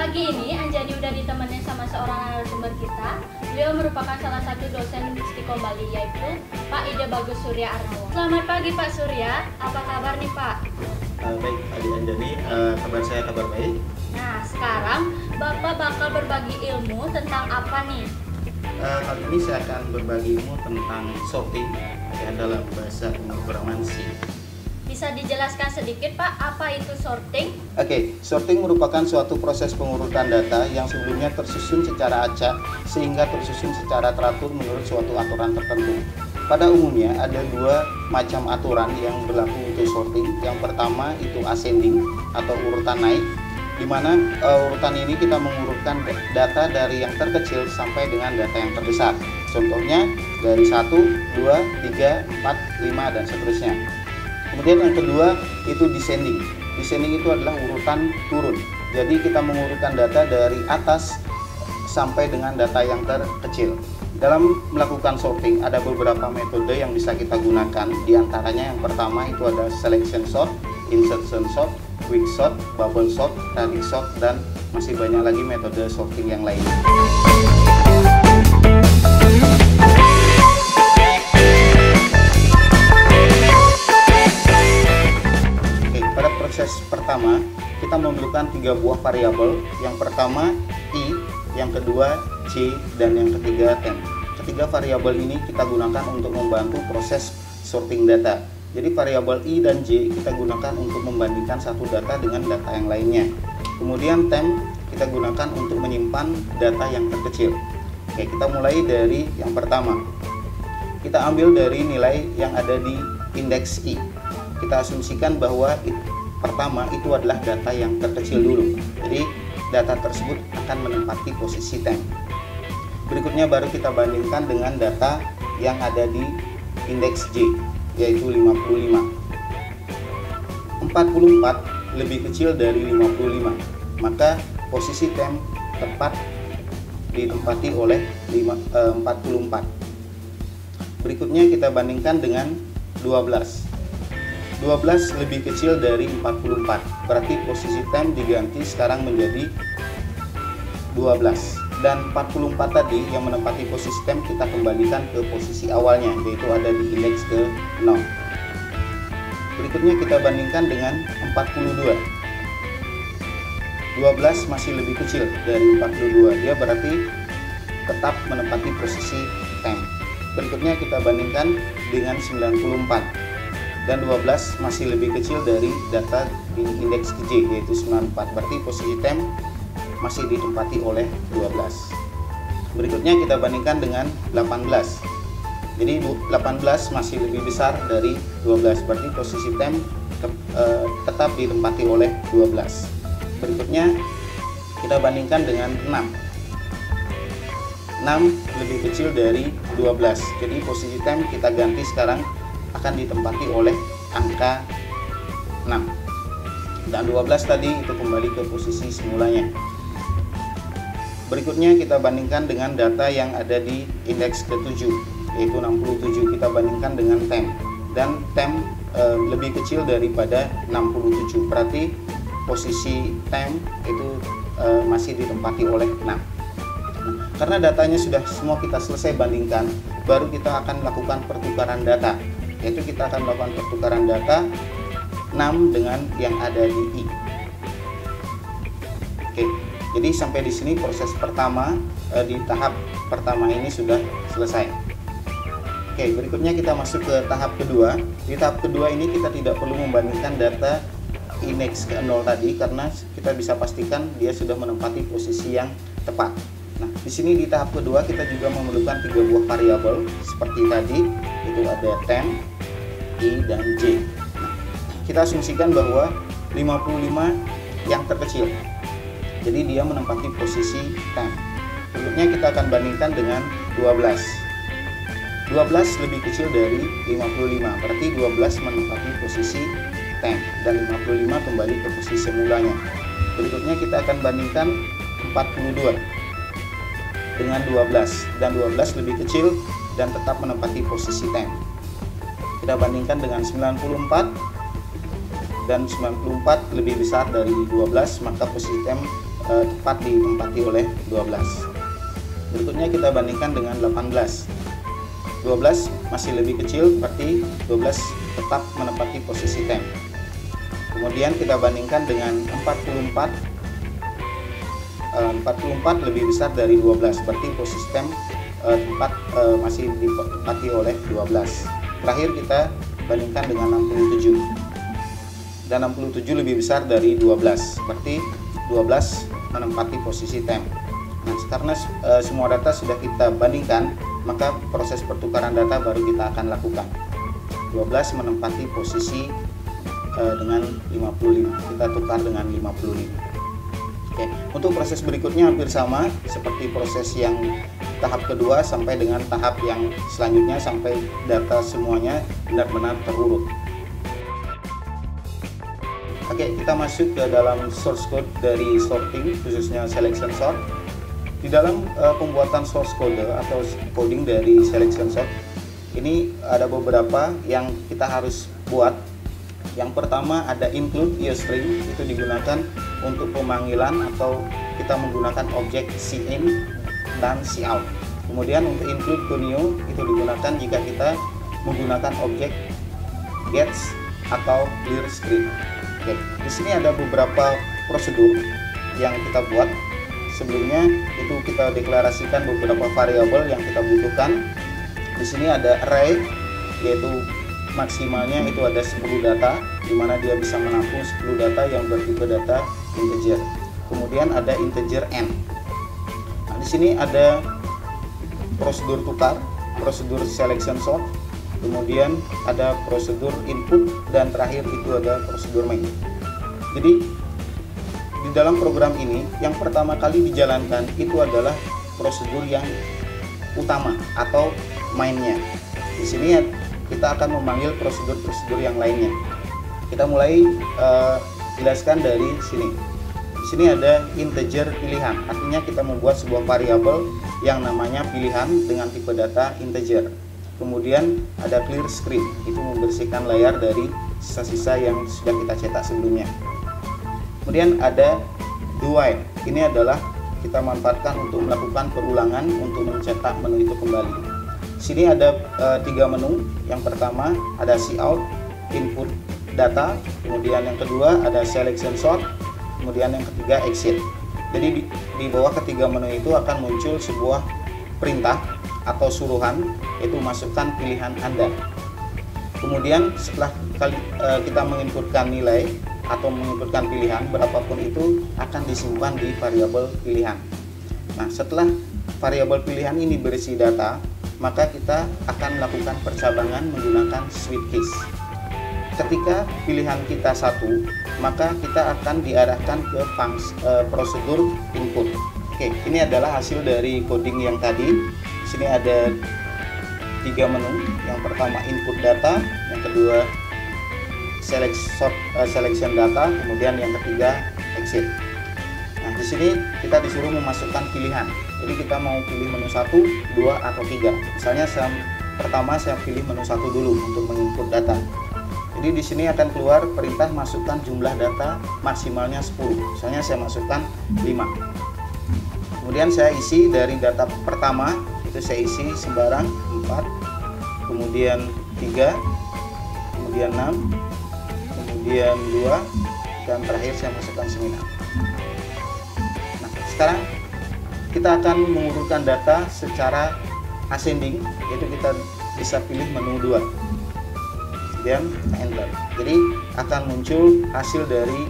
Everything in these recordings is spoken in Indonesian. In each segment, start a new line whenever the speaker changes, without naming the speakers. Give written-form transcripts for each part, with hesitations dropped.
Pagi ini Anjani udah ditemenin sama seorang narasumber kita. Beliau merupakan salah satu dosen Istiqomah Bali, yaitu Pak Ide Bagus Surya Arnawa. Selamat pagi Pak Surya, apa kabar nih Pak?
Baik, Adik Anjani, kabar saya kabar baik.
Nah, sekarang Bapak bakal berbagi ilmu tentang apa nih?
Kali ini saya akan berbagi ilmu tentang sorting ya, dalam bahasa pemrograman C.
Bisa dijelaskan sedikit Pak, apa itu sorting?
Oke, sorting merupakan suatu proses pengurutan data yang sebelumnya tersusun secara acak sehingga tersusun secara teratur menurut suatu aturan tertentu. Pada umumnya ada dua macam aturan yang berlaku untuk sorting. Yang pertama itu ascending atau urutan naik, di mana urutan ini kita mengurutkan data dari yang terkecil sampai dengan data yang terbesar. Contohnya dari 1, 2, 3, 4, 5 dan seterusnya. Kemudian yang kedua itu descending. Descending itu adalah urutan turun. Jadi kita mengurutkan data dari atas sampai dengan data yang terkecil. Dalam melakukan sorting ada beberapa metode yang bisa kita gunakan. Di antaranya yang pertama itu ada selection sort, insertion sort, quick sort, bubble sort, running sort, dan masih banyak lagi metode sorting yang lain. Oke, pada proses pertama kita memerlukan 3 buah variabel. Yang pertama I, yang kedua C, dan yang ketiga temp. Ketiga variabel ini kita gunakan untuk membantu proses sorting data. Jadi variabel I dan J kita gunakan untuk membandingkan satu data dengan data yang lainnya. Kemudian temp kita gunakan untuk menyimpan data yang terkecil. Oke, kita mulai dari yang pertama. Kita ambil dari nilai yang ada di indeks I. Kita asumsikan bahwa pertama itu adalah data yang terkecil dulu. Jadi data tersebut akan menempati posisi temp. Berikutnya baru kita bandingkan dengan data yang ada di indeks J, yaitu 55. 44 lebih kecil dari 55, maka posisi temp tepat ditempati oleh 44. Berikutnya kita bandingkan dengan 12. 12 lebih kecil dari 44, berarti posisi temp diganti sekarang menjadi 12. Dan 44 tadi yang menempati posisi temp kita kembalikan ke posisi awalnya, yaitu ada di indeks ke 0. Berikutnya kita bandingkan dengan 42. 12 masih lebih kecil dari 42, dia berarti tetap menempati posisi temp. Berikutnya kita bandingkan dengan 94. Dan 12 masih lebih kecil dari data di indeks J, yaitu 94, berarti posisi temp masih ditempati oleh 12. Berikutnya kita bandingkan dengan 18. Jadi 18 masih lebih besar dari 12, berarti posisi temp tetap ditempati oleh 12. Berikutnya kita bandingkan dengan 6. 6 lebih kecil dari 12, jadi posisi temp kita ganti sekarang akan ditempati oleh angka 6. Dan 12 tadi itu kembali ke posisi semulanya. Berikutnya kita bandingkan dengan data yang ada di indeks ke-7, yaitu 67. Kita bandingkan dengan temp, dan temp lebih kecil daripada 67, berarti posisi temp itu masih ditempati oleh 6. Karena datanya sudah semua kita selesai bandingkan, baru kita akan melakukan pertukaran data, yaitu kita akan melakukan pertukaran data 6 dengan yang ada di I. Oke. Jadi sampai di sini proses pertama di tahap pertama ini sudah selesai. Oke, berikutnya kita masuk ke tahap kedua. Di tahap kedua ini kita tidak perlu membandingkan data indeks ke 0 tadi karena kita bisa pastikan dia sudah menempati posisi yang tepat. Nah, di sini di tahap kedua kita juga memerlukan 3 buah variabel seperti tadi, itu ada temp, I, dan J. Nah, kita asumsikan bahwa 55 yang terkecil. Jadi dia menempati posisi temp. Berikutnya kita akan bandingkan dengan 12. 12 lebih kecil dari 55, berarti 12 menempati posisi temp dan 55 kembali ke posisi semulanya. Berikutnya kita akan bandingkan 42 dengan 12, dan 12 lebih kecil dan tetap menempati posisi temp. Kita bandingkan dengan 94, dan 94 lebih besar dari 12, maka posisi temp tepat ditempati oleh 12. Berikutnya kita bandingkan dengan 18. 12 masih lebih kecil, berarti 12 tetap menempati posisi temp. Kemudian kita bandingkan dengan 44. 44 lebih besar dari 12, berarti posisi temp masih ditempati oleh 12. Terakhir kita bandingkan dengan 67. Dan 67 lebih besar dari 12, berarti 12 menempati posisi temp. Nah, karena semua data sudah kita bandingkan, maka proses pertukaran data baru kita akan lakukan. 12 menempati posisi dengan 55. Kita tukar dengan 55. Oke, untuk proses berikutnya hampir sama seperti proses yang tahap kedua sampai dengan tahap yang selanjutnya sampai data semuanya benar-benar terurut. Oke, kita masuk ke dalam source code dari sorting, khususnya selection sort. Di dalam pembuatan source code atau coding dari selection sort ini ada beberapa yang kita harus buat. Yang pertama ada include string, itu digunakan untuk pemanggilan atau kita menggunakan objek cin dan cout. Kemudian untuk include to new itu digunakan jika kita menggunakan objek gets atau clear script. Oke, di sini ada beberapa prosedur yang kita buat. Sebelumnya itu kita deklarasikan beberapa variabel yang kita butuhkan. Di sini ada array, yaitu maksimalnya itu ada 10 data, di mana dia bisa menampung 10 data yang bertipe data integer. Kemudian ada integer n. Nah, di sini ada prosedur tukar, prosedur selection sort, kemudian ada prosedur input, dan terakhir itu ada prosedur main. Jadi di dalam program ini yang pertama kali dijalankan itu adalah prosedur yang utama atau mainnya. Di sini kita akan memanggil prosedur-prosedur yang lainnya. Kita mulai jelaskan dari sini. Di sini ada integer pilihan, artinya kita membuat sebuah variabel yang namanya pilihan dengan tipe data integer. Kemudian ada clear script, itu membersihkan layar dari sisa-sisa yang sudah kita cetak sebelumnya. Kemudian ada do while, ini adalah kita manfaatkan untuk melakukan perulangan untuk mencetak menu itu kembali. Sini ada 3 menu. Yang pertama ada cout, input data, kemudian yang kedua ada selection sort, kemudian yang ketiga exit. Jadi di bawah ketiga menu itu akan muncul sebuah perintah atau suruhan, yaitu masukkan pilihan Anda. Kemudian setelah kita menginputkan nilai atau menginputkan pilihan berapapun itu akan disimpan di variabel pilihan. Nah, setelah variabel pilihan ini berisi data, maka kita akan melakukan percabangan menggunakan switch case. Ketika pilihan kita 1, maka kita akan diarahkan ke prosedur input. Oke, ini adalah hasil dari coding yang tadi. Di sini ada 3 menu. Yang pertama input data, yang kedua selection data, kemudian yang ketiga exit. Nah, di sini kita disuruh memasukkan pilihan. Jadi kita mau pilih menu 1, 2, atau 3. Misalnya pertama saya pilih menu 1 dulu untuk menginput data. Jadi di sini akan keluar perintah masukkan jumlah data maksimalnya 10. Misalnya saya masukkan 5. Kemudian saya isi dari data pertama, itu saya isi sembarang 4, kemudian 3, kemudian 6, kemudian 2, dan terakhir saya masukkan 9. Nah, sekarang kita akan mengurutkan data secara ascending, yaitu kita bisa pilih menu 2 dan enter. Jadi akan muncul hasil dari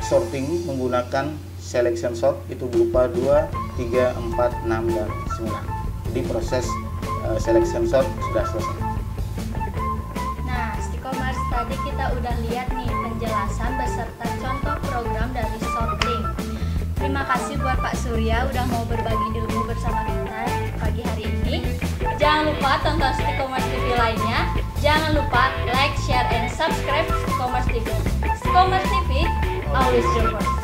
sorting menggunakan selection sort, itu berupa 2, 3, 4, 6, dan 9. Jadi proses selection sort sudah selesai.
Nah, Stikomers, tadi kita udah lihat nih penjelasan beserta contoh program dari sorting. Terima kasih buat Pak Surya udah mau berbagi ilmu bersama kita pagi hari ini. Jangan lupa tonton Stikomers TV lainnya. Jangan lupa like, share, and subscribe Stikomers TV. Stikomers TV, always your voice.